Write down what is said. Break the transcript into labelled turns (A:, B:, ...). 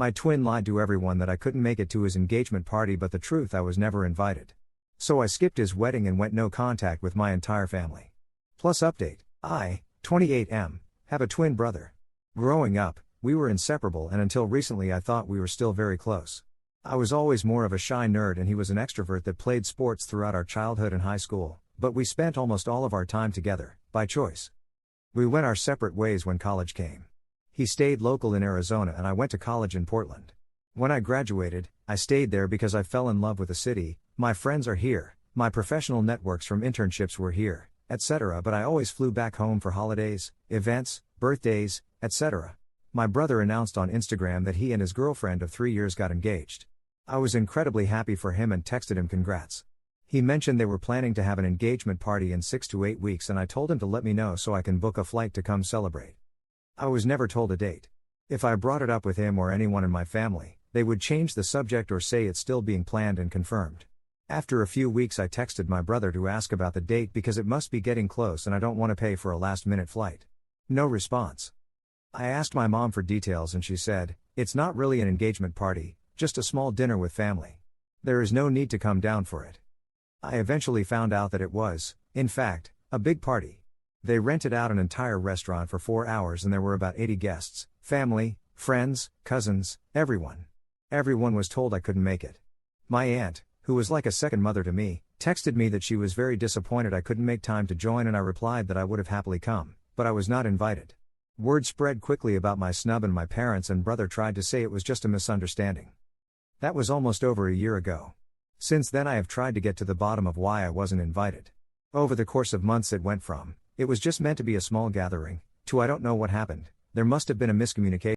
A: My twin lied to everyone that I couldn't make it to his engagement party, but the truth, I was never invited. So I skipped his wedding and went no contact with my entire family. Plus update, I, 28M, have a twin brother. Growing up, we were inseparable, and until recently I thought we were still very close. I was always more of a shy nerd and he was an extrovert that played sports throughout our childhood and high school, but we spent almost all of our time together, by choice. We went our separate ways when college came. He stayed local in Arizona and I went to college in Portland. When I graduated, I stayed there because I fell in love with the city. My friends are here, my professional networks from internships were here, etc., but I always flew back home for holidays, events, birthdays, etc. My brother announced on Instagram that he and his girlfriend of 3 years got engaged. I was incredibly happy for him and texted him congrats. He mentioned they were planning to have an engagement party in 6 to 8 weeks and I told him to let me know so I can book a flight to come celebrate. I was never told a date. If I brought it up with him or anyone in my family, they would change the subject or say it's still being planned and confirmed. After a few weeks I texted my brother to ask about the date because it must be getting close and I don't want to pay for a last-minute flight. No response. I asked my mom for details and she said, "It's not really an engagement party, just a small dinner with family. There is no need to come down for it." I eventually found out that it was, in fact, a big party. They rented out an entire restaurant for 4 hours and there were about 80 guests, family, friends, cousins, everyone. Everyone was told I couldn't make it. My aunt, who was like a second mother to me, texted me that she was very disappointed I couldn't make time to join and I replied that I would have happily come, but I was not invited. Word spread quickly about my snub and my parents and brother tried to say it was just a misunderstanding. That was almost over a year ago. Since then I have tried to get to the bottom of why I wasn't invited. Over the course of months it went from, "It was just meant to be a small gathering," to "I don't know what happened, there must have been a miscommunication."